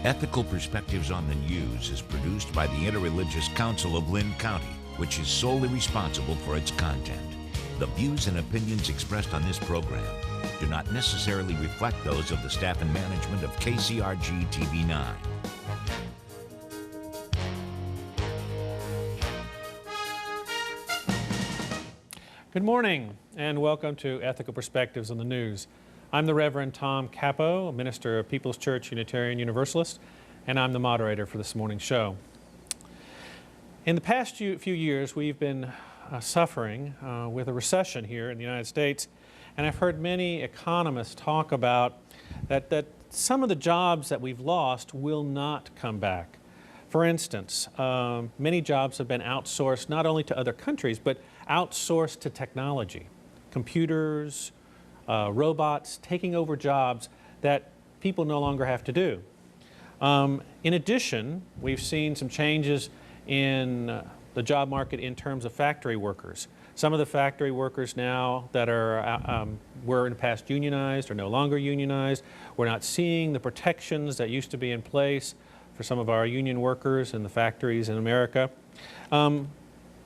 Ethical Perspectives on the News is produced by the Interreligious Council of Linn County, which is solely responsible for its content. The views and opinions expressed on this program do not necessarily reflect those of the staff and management of KCRG TV9. Good morning and welcome to Ethical Perspectives on the News. I'm the Reverend Tom Capo, a minister of People's Church Unitarian Universalist, and I'm the moderator for this morning's show. In the past few years, we've been suffering with a recession here in the United States, and I've heard many economists talk about that some of the jobs that we've lost will not come back. For instance, many jobs have been outsourced not only to other countries, but outsourced to technology. Computers, robots taking over jobs that people no longer have to do. In addition, we've seen some changes in the job market in terms of factory workers. Some of the factory workers now that were in the past unionized are no longer unionized. We're not seeing the protections that used to be in place for some of our union workers in the factories in America.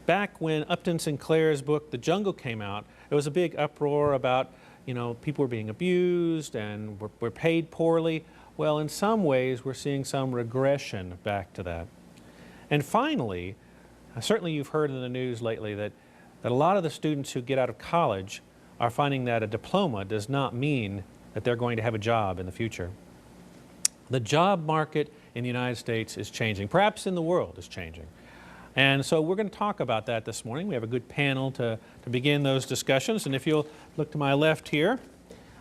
Back when Upton Sinclair's book, The Jungle, came out, there was a big uproar about, people were being abused and were paid poorly. Well, in some ways, we're seeing some regression back to that. And finally, certainly you've heard in the news lately that a lot of the students who get out of college are finding that a diploma does not mean that they're going to have a job in the future. The job market in the United States is changing, perhaps in the world is changing. And so we're going to talk about that this morning. We have a good panel to begin those discussions. And if you'll look to my left here,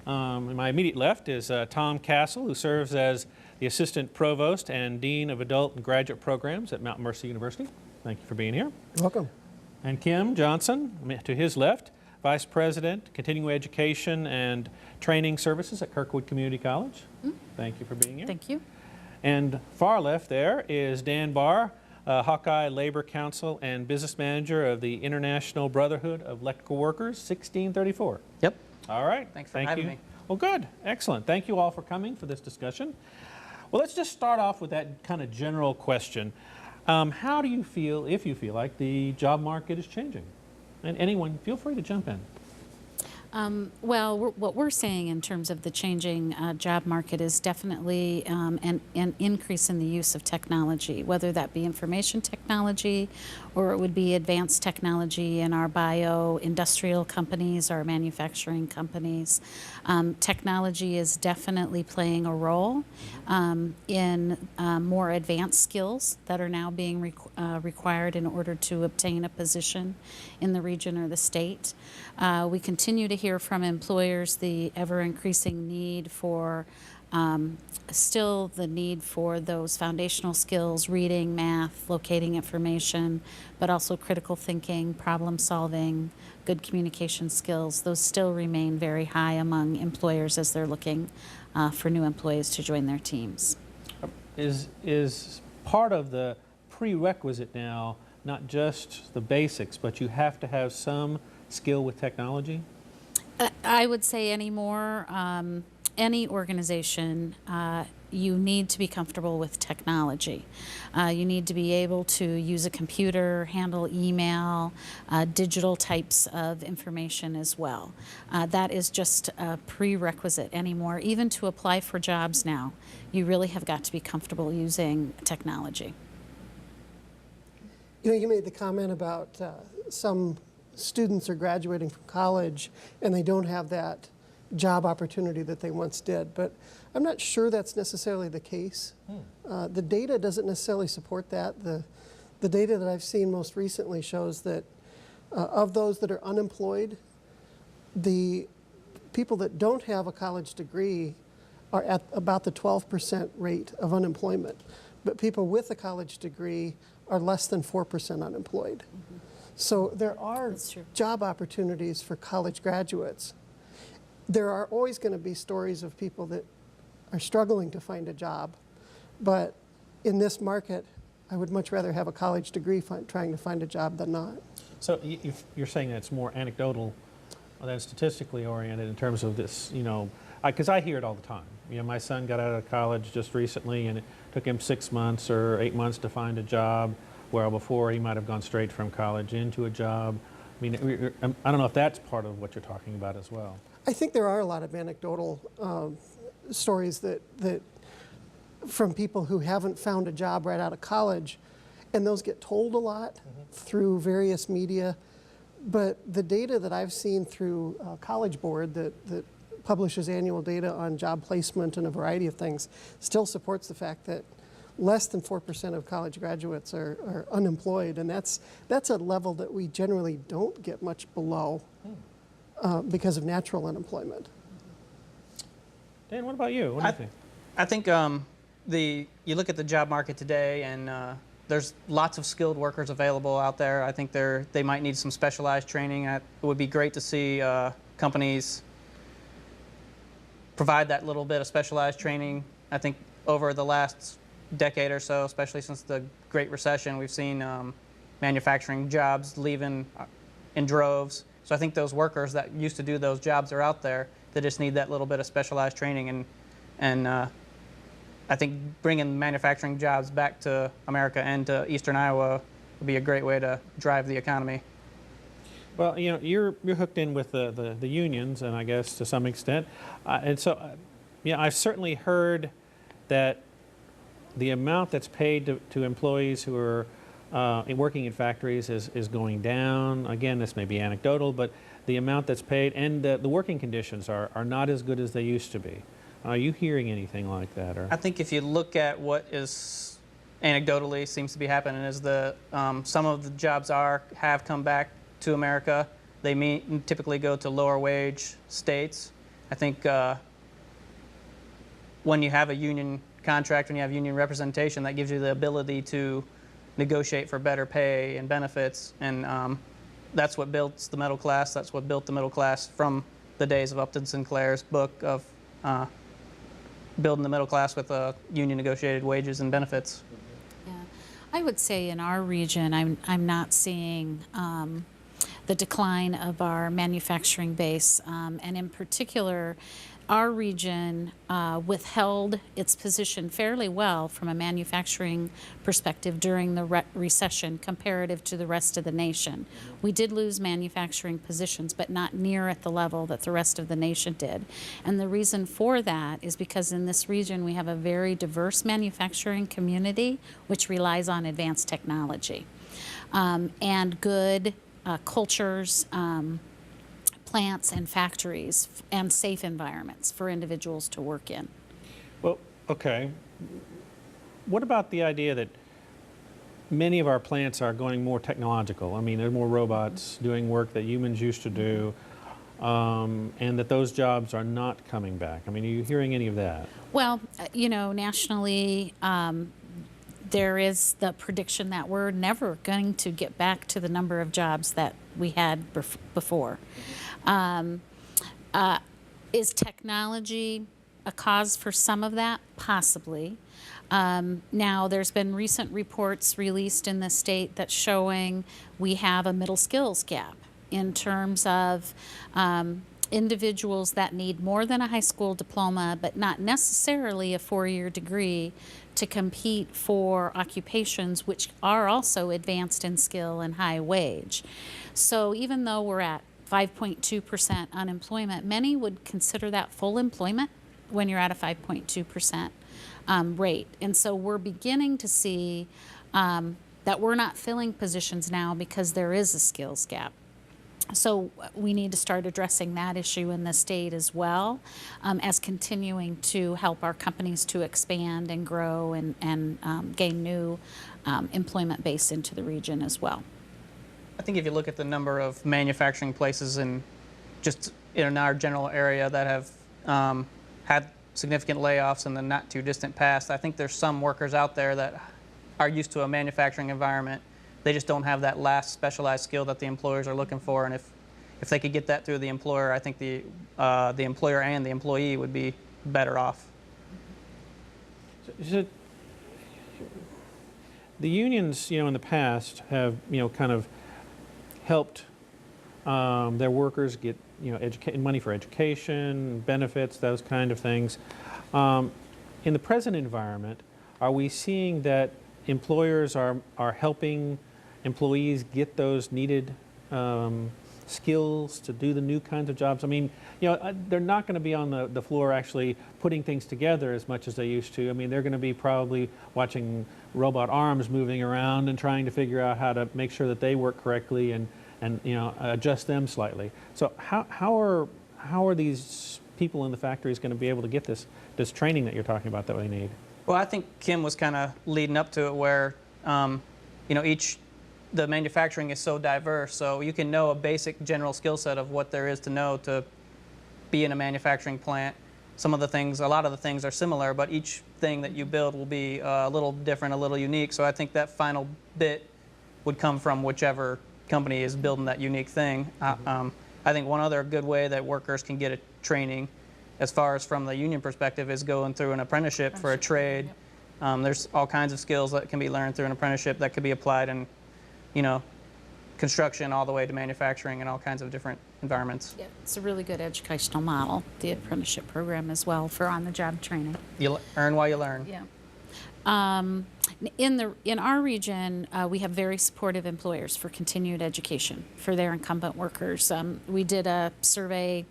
my immediate left is Tom Castle, who serves as the Assistant Provost and Dean of Adult and Graduate Programs at Mount Mercy University. Thank you for being here. You're welcome. And Kim Johnson, to his left, Vice President, Continuing Education and Training Services at Kirkwood Community College. Thank you for being here. Thank you. And far left there is Dan Barr, Hawkeye Labor Council and Business Manager of the International Brotherhood of Electrical Workers, 1634. Yep. All right. Thanks for having me. Well, good. Excellent. Thank you all for coming for this discussion. Well, let's just start off with that kind of general question. How do you feel, if you feel like the job market is changing? And anyone, feel free to jump in. Well, what we're seeing in terms of the changing job market is definitely an increase in the use of technology, whether that be information technology or it would be advanced technology in our bio-industrial companies, our manufacturing companies. Technology is definitely playing a role in more advanced skills that are now being required in order to obtain a position in the region or the state. We continue to hear from employers the ever-increasing need for still the need for those foundational skills, reading, math, locating information, but also critical thinking, problem solving, good communication skills. Those still remain very high among employers as they're looking for new employees to join their teams. Is part of the prerequisite now not just the basics, but you have to have some skill with technology? I would say anymore, any organization, you need to be comfortable with technology. You need to be able to use a computer, handle email, digital types of information as well. That is just a prerequisite anymore. Even to apply for jobs now, you really have got to be comfortable using technology. You made the comment about some students are graduating from college and they don't have that job opportunity that they once did, but I'm not sure that's necessarily the case. The data doesn't necessarily support that. The data that I've seen most recently shows that of those that are unemployed, the people that don't have a college degree are at about the 12% rate of unemployment, but people with a college degree are less than 4% unemployed. So there are job opportunities for college graduates. There are always going to be stories of people that are struggling to find a job, but in this market, I would much rather have a college degree trying to find a job than not. So you're saying that it's more anecdotal than statistically oriented in terms of this, because I hear it all the time. My son got out of college just recently, and took him 6 months or 8 months to find a job, where before he might have gone straight from college into a job. I mean, I don't know if that's part of what you're talking about as well. I think there are a lot of anecdotal stories that from people who haven't found a job right out of college, and those get told a lot through various media. But the data that I've seen through College Board that publishes annual data on job placement and a variety of things still supports the fact that less than 4% of college graduates are unemployed, and that's a level that we generally don't get much below because of natural unemployment. Dan, what about you? What do you think? I think you look at the job market today, and there's lots of skilled workers available out there. I think they might need some specialized training. It would be great to see companies provide that little bit of specialized training. I think over the last decade or so, especially since the Great Recession, we've seen manufacturing jobs leaving in droves. So I think those workers that used to do those jobs are out there. They just need that little bit of specialized training, and I think bringing manufacturing jobs back to America and to Eastern Iowa would be a great way to drive the economy. Well, you know, you're hooked in with the unions, and I guess to some extent, and so, yeah, I've certainly heard that the amount that's paid to employees who are working in factories is going down. Again, this may be anecdotal, but the amount that's paid and the working conditions are not as good as they used to be. Are you hearing anything like that? Or? I think if you look at what is anecdotally seems to be happening is some of the jobs have come back to America. They typically go to lower wage states. I think when you have a union contract, when you have union representation, that gives you the ability to negotiate for better pay and benefits, and that's what builds the middle class. That's what built the middle class from the days of Upton Sinclair's book of building the middle class with union negotiated wages and benefits. Yeah, I would say in our region, I'm not seeing the decline of our manufacturing base, and in particular, our region withheld its position fairly well from a manufacturing perspective during the recession comparative to the rest of the nation. We did lose manufacturing positions, but not near at the level that the rest of the nation did. And the reason for that is because in this region we have a very diverse manufacturing community which relies on advanced technology and good cultures, plants and factories, and safe environments for individuals to work in. Well, okay. What about the idea that many of our plants are going more technological? I mean, there are more robots doing work that humans used to do, and that those jobs are not coming back. I mean, are you hearing any of that? Well, you know, nationally, there is the prediction that we're never going to get back to the number of jobs that we had before. Is technology a cause for some of that? Possibly. Now, there's been recent reports released in the state that's showing we have a middle skills gap in terms of individuals that need more than a high school diploma, but not necessarily a 4-year degree to compete for occupations which are also advanced in skill and high wage. So even though we're at 5.2% unemployment, many would consider that full employment when you're at a 5.2% rate. And so we're beginning to see that we're not filling positions now because there is a skills gap. So we need to start addressing that issue in the state as well, as continuing to help our companies to expand and grow and gain new employment base into the region as well. I think if you look at the number of manufacturing places just in our general area that have had significant layoffs in the not too distant past, I think there's some workers out there that are used to a manufacturing environment. They just don't have that last specialized skill that the employers are looking for, and if they could get that through the employer, I think the employer and the employee would be better off. So, the unions, you know, in the past have, you know, kind of helped their workers get, you know, money for education, benefits, those kind of things. In the present environment, are we seeing that employers are helping employees get those needed skills to do the new kinds of jobs? I mean, they're not going to be on the floor actually putting things together as much as they used to. I mean, they're going to be probably watching robot arms moving around and trying to figure out how to make sure that they work correctly and adjust them slightly. So how are these people in the factories going to be able to get this training that you're talking about that they need? Well, I think Kim was kind of leading up to it where, the manufacturing is so diverse, so you can know a basic general skill set of what there is to know to be in a manufacturing plant. A lot of the things are similar, but each thing that you build will be a little different, a little unique. So I think that final bit would come from whichever company is building that unique thing. I think one other good way that workers can get a training, as far as from the union perspective, is going through an apprenticeship for a trade. There's all kinds of skills that can be learned through an apprenticeship that could be applied in construction all the way to manufacturing and all kinds of different environments. Yeah, it's a really good educational model, the apprenticeship program as well for on-the-job training. You earn while you learn. Yeah. In our region, we have very supportive employers for continued education for their incumbent workers. We did a survey.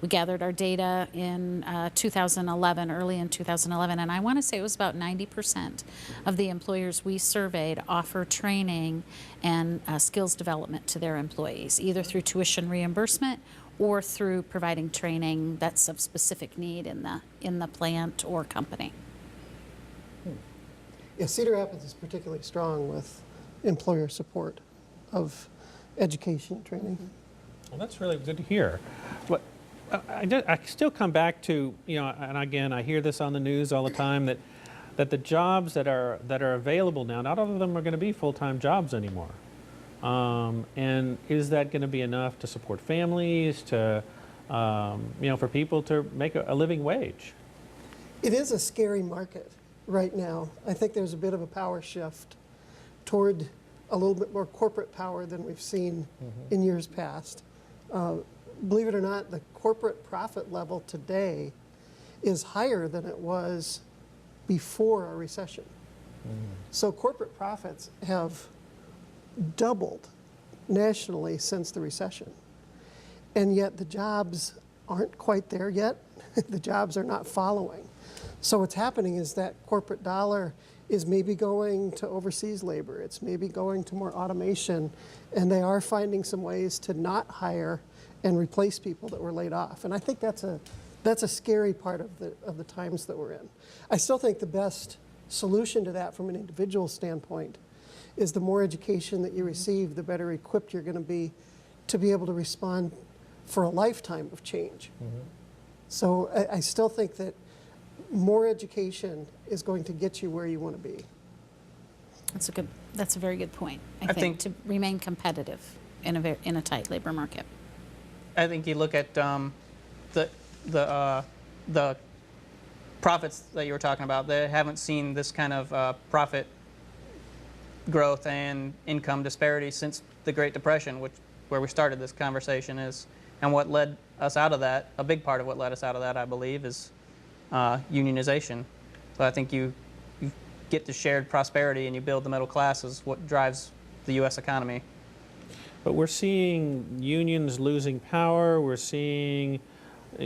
We gathered our data in 2011, early in 2011, and I want to say it was about 90% of the employers we surveyed offer training and skills development to their employees, either through tuition reimbursement or through providing training that's of specific need in the plant or company. Yeah, Cedar Rapids is particularly strong with employer support of education and training. Well, that's really good to hear. But I still come back to, and again, I hear this on the news all the time, that the jobs that are available now, not all of them are going to be full-time jobs anymore. And is that going to be enough to support families, to, for people to make a living wage? It is a scary market right now. I think there's a bit of a power shift toward a little bit more corporate power than we've seen in years past. Believe it or not, the corporate profit level today is higher than it was before a recession. So corporate profits have doubled nationally since the recession. And yet the jobs aren't quite there yet. The jobs are not following. So what's happening is that corporate dollar is maybe going to overseas labor. It's maybe going to more automation. And they are finding some ways to not hire and replace people that were laid off. And I think that's a scary part of the times that we're in. I still think the best solution to that from an individual standpoint is the more education that you receive, the better equipped you're going to be able to respond for a lifetime of change. So I still think that more education is going to get you where you want to be. That's a very good point. I think to remain competitive in a tight labor market. I think you look at the profits that you were talking about. They haven't seen this kind of profit growth and income disparity since the Great Depression, where we started this conversation is. And what led us out of that, a big part of what led us out of that, I believe, is unionization. So I think you get to shared prosperity and you build the middle class is what drives the U.S. economy. But we're seeing unions losing power. We're seeing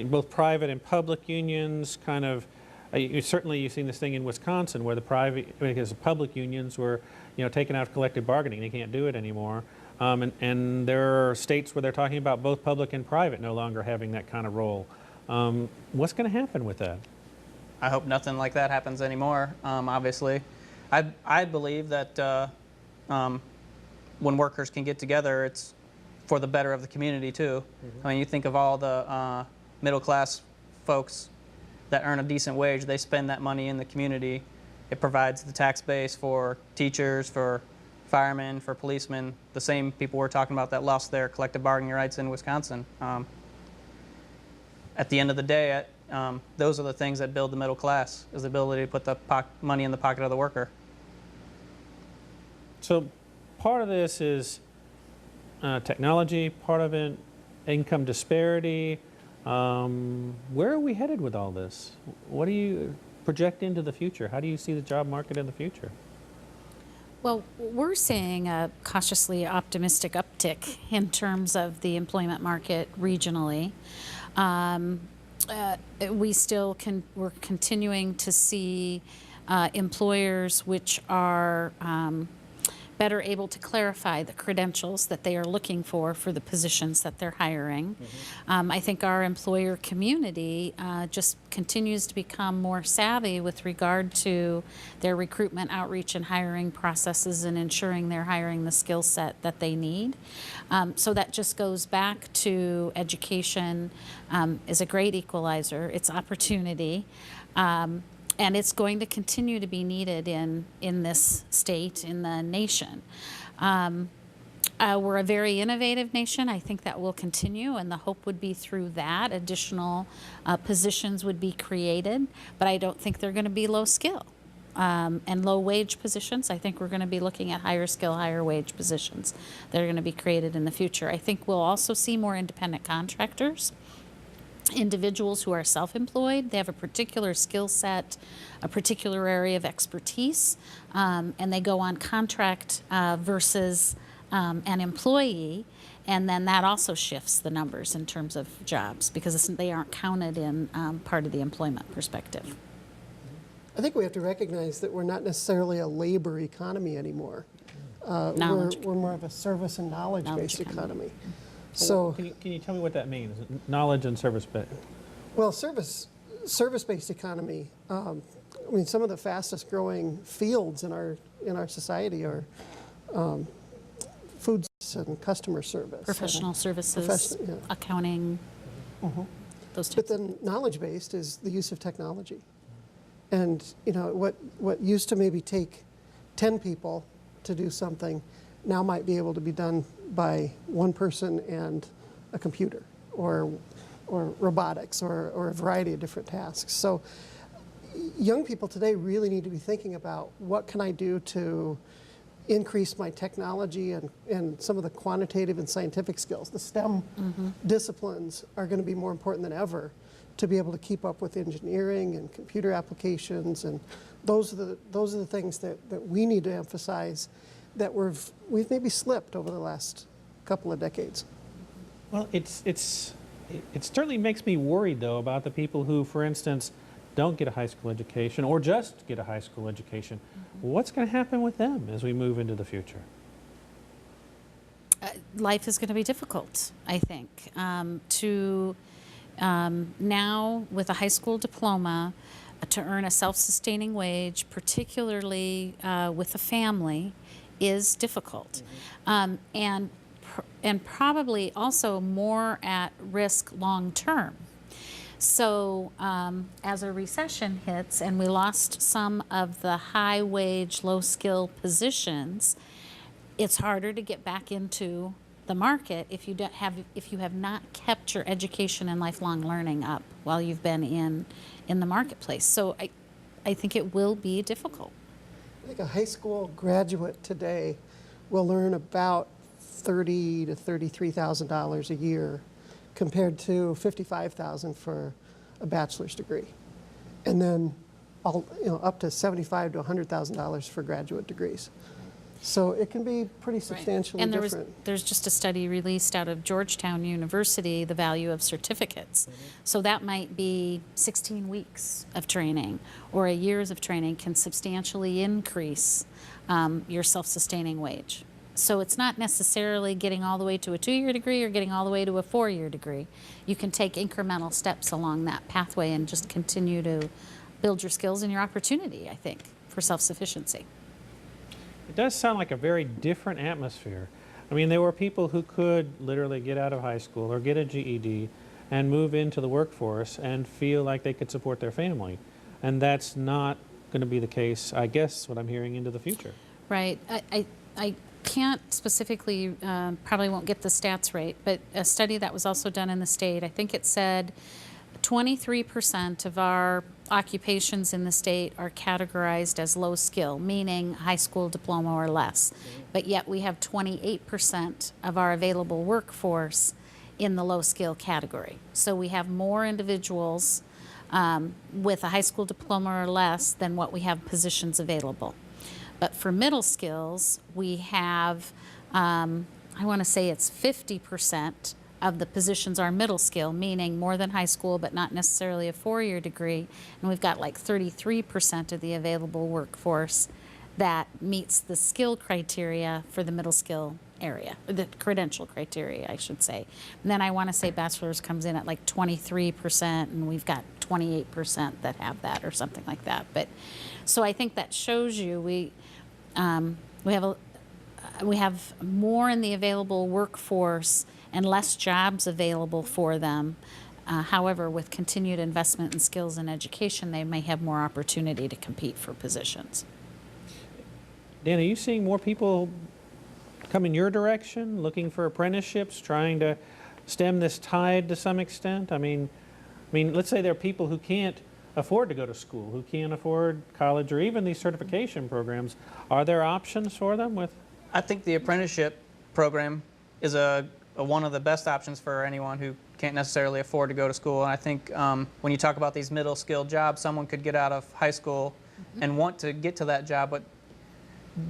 both private and public unions kind of, certainly you've seen this thing in Wisconsin where the public unions were, taken out of collective bargaining. They can't do it anymore. And there are states where they're talking about both public and private no longer having that kind of role. What's going to happen with that? I hope nothing like that happens anymore, obviously. I believe that when workers can get together, it's for the better of the community, too. I mean, you think of all the middle-class folks that earn a decent wage. They spend that money in the community. It provides the tax base for teachers, for firemen, for policemen, the same people we're talking about that lost their collective bargaining rights in Wisconsin. At the end of the day, those are the things that build the middle class, is the ability to put the money in the pocket of the worker. So part of this is technology, part of it income disparity. Where are we headed with all this? What do you project into the future? How do you see the job market in the future? Well, we're seeing a cautiously optimistic uptick in terms of the employment market regionally. We're continuing to see employers which are better able to clarify the credentials that they are looking for the positions that they're hiring. I think our employer community just continues to become more savvy with regard to their recruitment, outreach, and hiring processes and ensuring they're hiring the skill set that they need. So that just goes back to education is a great equalizer. It's opportunity. And it's going to continue to be needed in this state, in the nation. We're a very innovative nation. I think that will continue, and the hope would be through that additional positions would be created, but I don't think they're going to be low skill and low wage positions. I think we're going to be looking at higher skill, higher wage positions that are going to be created in the future. I think we'll also see more independent contractors, individuals who are self-employed. They have a particular skill set, a particular area of expertise, and they go on contract versus an employee, and then that also shifts the numbers in terms of jobs because they aren't counted in part of the employment perspective. I think we have to recognize that we're not necessarily a labor economy anymore. We're more of a service and knowledge-based economy. So, can you tell me what that means? Knowledge and service-based. well, service-based economy. I mean, some of the fastest-growing fields in our society are food and customer service, Professional services, yeah. accounting, those But types. then knowledge-based is the use of technology. And what used to maybe take 10 people to do something now might be able to be done by one person and a computer or robotics or a variety of different tasks. So young people today really need to be thinking about what can I do to increase my technology and some of the quantitative and scientific skills. The STEM disciplines are going to be more important than ever to be able to keep up with engineering and computer applications, and those are the things that we need to emphasize that we've maybe slipped over the last couple of decades. Well, it certainly makes me worried, though, about the people who, for instance, don't get a high school education or just get a high school education. What's going to happen with them as we move into the future? Life is going to be difficult, I think. Now, with a high school diploma, to earn a self-sustaining wage, particularly with a family, is difficult, and probably also more at risk long term. So as a recession hits and we lost some of the high wage, low skill positions, it's harder to get back into the market if you have not kept your education and lifelong learning up while you've been in the marketplace. So I think it will be difficult. I think a high school graduate today will earn about $30,000 to $33,000 a year, compared to $55,000 for a bachelor's degree, and then up to $75,000 to $100,000 for graduate degrees. So it can be pretty substantially different. And there's just a study released out of Georgetown University, the value of certificates. So that might be 16 weeks of training or a year's of training can substantially increase your self-sustaining wage. So it's not necessarily getting all the way to a 2-year degree or getting all the way to a 4-year degree. You can take incremental steps along that pathway and just continue to build your skills and your opportunity, I think, for self-sufficiency. It does sound like a very different atmosphere. I mean, there were people who could literally get out of high school or get a GED and move into the workforce and feel like they could support their family. And that's not going to be the case, I guess, what I'm hearing into the future. Right. I can't specifically, probably won't get the stats right, but a study that was also done in the state, I think it said 23% of our occupations in the state are categorized as low skill, meaning high school diploma or less. But yet we have 28% of our available workforce in the low skill category. So we have more individuals with a high school diploma or less than what we have positions available. But for middle skills, we have, I want to say it's 50% of the positions are middle skill, meaning more than high school, but not necessarily a four-year degree. And we've got like 33% of the available workforce that meets the skill criteria for the middle skill area, the credential criteria, I should say. And then I want to say bachelor's comes in at like 23%, and we've got 28% that have that or something like that. But so I think that shows you we have more in the available workforce and less jobs available for them. However, with continued investment in skills and education, they may have more opportunity to compete for positions. Dan, are you seeing more people come in your direction, looking for apprenticeships, trying to stem this tide to some extent? I mean, let's say there are people who can't afford to go to school, who can't afford college or even these certification programs. Are there options for them with? I think the apprenticeship program is one of the best options for anyone who can't necessarily afford to go to school. And I think when you talk about these middle skill jobs, someone could get out of high school and want to get to that job, but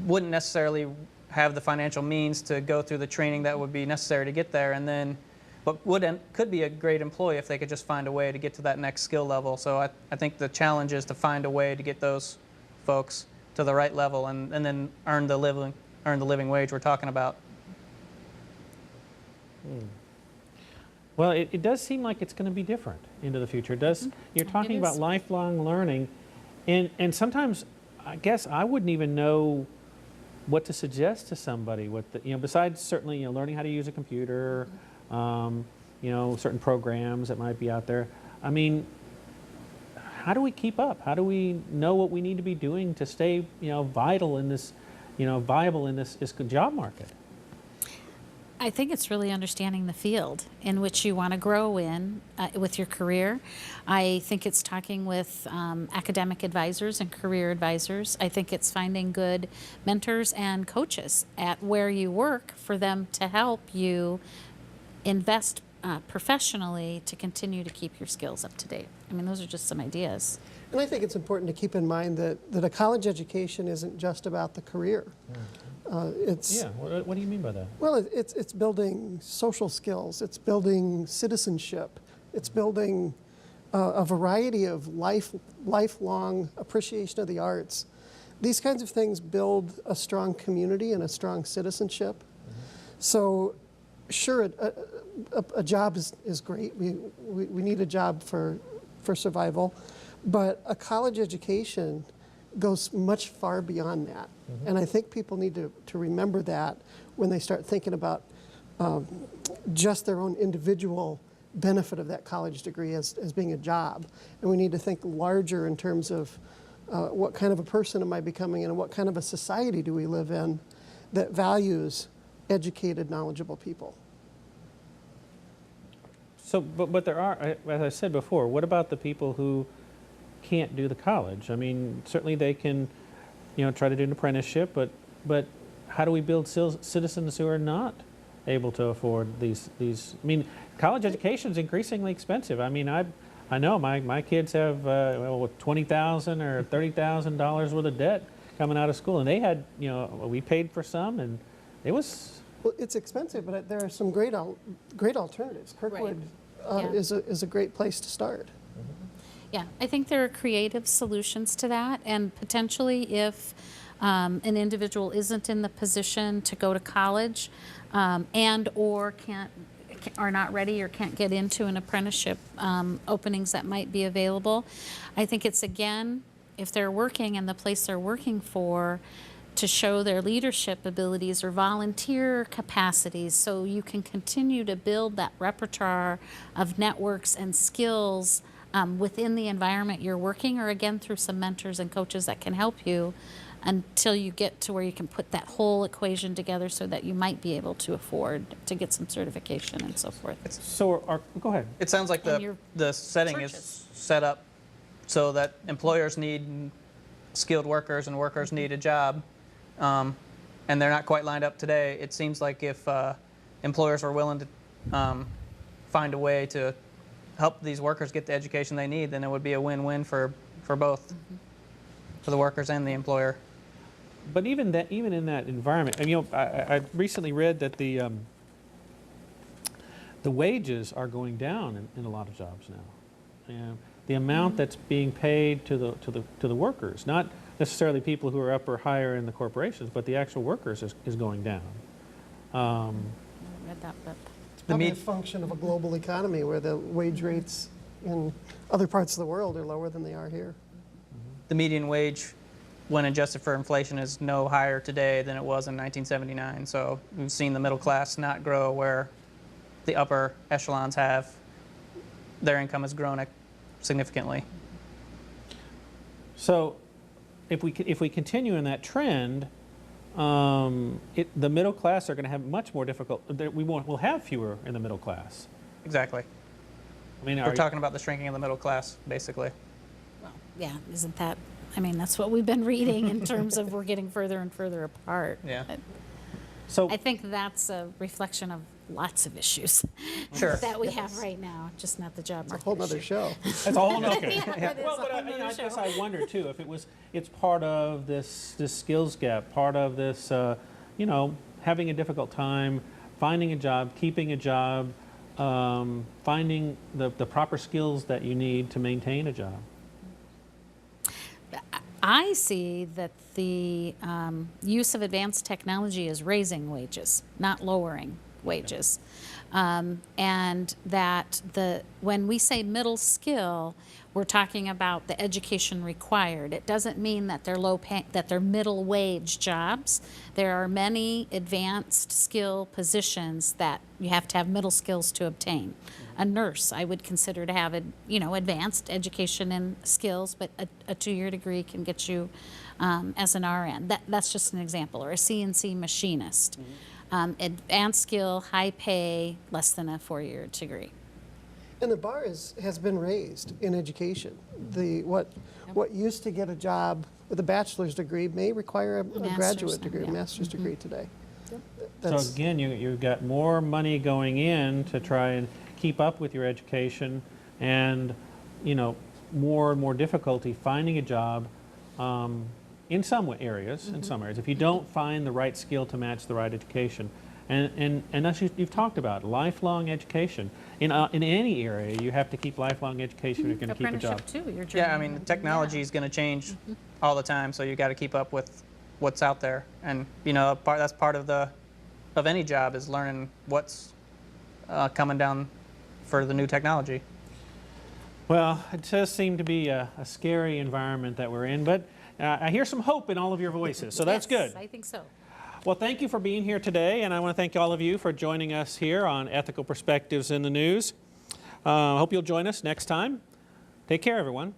wouldn't necessarily have the financial means to go through the training that would be necessary to get there, and then but could be a great employee if they could just find a way to get to that next skill level. So I think the challenge is to find a way to get those folks to the right level and then earn the living wage we're talking about. Well, it does seem like it's going to be different into the future. You're talking about lifelong learning, and sometimes I guess I wouldn't even know what to suggest to somebody with besides certainly learning how to use a computer, certain programs that might be out there. I mean, how do we keep up? How do we know what we need to be doing to stay viable in this job market? I think it's really understanding the field in which you want to grow in with your career. I think it's talking with academic advisors and career advisors. I think it's finding good mentors and coaches at where you work for them to help you invest professionally to continue to keep your skills up to date. I mean, those are just some ideas. And I think it's important to keep in mind that a college education isn't just about the career. What do you mean by that? Well, it's building social skills. It's building citizenship. It's building a variety of lifelong appreciation of the arts. These kinds of things build a strong community and a strong citizenship. Mm-hmm. So, sure, a job is great. We need a job for survival, but a college education goes much far beyond that. Mm-hmm. And I think people need to remember that when they start thinking about just their own individual benefit of that college degree as being a job. And we need to think larger in terms of what kind of a person am I becoming and what kind of a society do we live in that values educated, knowledgeable people. So, but there are, as I said before, what about the people who can't do the college? I mean, certainly they can, try to do an apprenticeship, but how do we build citizens who are not able to afford these? I mean, college education is increasingly expensive. I mean, I know my kids have $20,000 or $30,000 worth of debt coming out of school, and they had, we paid for some, and it was. Well, it's expensive, but there are some great alternatives. Kirkwood is a great place to start. Yeah, I think there are creative solutions to that, and potentially if an individual isn't in the position to go to college and or are not ready or can't get into an apprenticeship openings that might be available, I think it's, again, if they're working in the place they're working for, to show their leadership abilities or volunteer capacities so you can continue to build that repertoire of networks and skills within the environment you're working, or again through some mentors and coaches that can help you until you get to where you can put that whole equation together so that you might be able to afford to get some certification and so forth. Go ahead. It sounds like the setting is set up so that employers need skilled workers and workers need a job, and they're not quite lined up today. It seems like if employers were willing to find a way to help these workers get the education they need, then it would be a win-win for both, for the workers and the employer. But even in that environment, and I recently read that the wages are going down in a lot of jobs now. And the amount that's being paid to the workers, not necessarily people who are up or higher in the corporations, but the actual workers is going down. I read that, but It's probably a function of a global economy where the wage rates in other parts of the world are lower than they are here. The median wage, when adjusted for inflation, is no higher today than it was in 1979. So we've seen the middle class not grow where the upper echelons have. Their income has grown significantly. So if we continue in that trend, the middle class are going to have much more difficult. We'll have fewer in the middle class. Exactly. I mean, We're talking about the shrinking of the middle class, basically. well, yeah, isn't that? I mean, that's what we've been reading in terms of we're getting further and further apart. Yeah. So I think that's a reflection of lots of issues Sure. that we have right now, just not the job A market. whole other issue. show. that's all. Okay. Yeah, it is Well, a but whole I nother guess show. I wonder too if it's part of this skills gap, part of this, having a difficult time finding a job, keeping a job, finding the proper skills that you need to maintain a job. I see that the use of advanced technology is raising wages, not lowering wages. And that when we say middle skill, we're talking about the education required. It doesn't mean that they're middle wage jobs. There are many advanced skill positions that you have to have middle skills to obtain. A nurse, I would consider to have advanced education and skills, but a 2-year degree can get you as an RN. That's just an example. Or a CNC machinist. Advanced skill, high pay, less than a 4-year degree. And the bar has been raised in education. What used to get a job with a bachelor's degree may require a graduate degree, a master's degree today. So again, you've got more money going in to try and keep up with your education, and more and more difficulty finding a job in some areas. In some areas, if you don't find the right skill to match the right education, and as you've talked about, lifelong education in any area, you have to keep lifelong education if you're going to keep a job. Apprenticeship too. You're Yeah, I mean, technology is going to change all the time, so you got to keep up with what's out there. And that's part of any job is learning what's coming down for the new technology. Well, it does seem to be a scary environment that we're in, but I hear some hope in all of your voices, so that's Yes, good. I think so. Well, thank you for being here today, and I want to thank all of you for joining us here on Ethical Perspectives in the News. I hope you'll join us next time. Take care, everyone.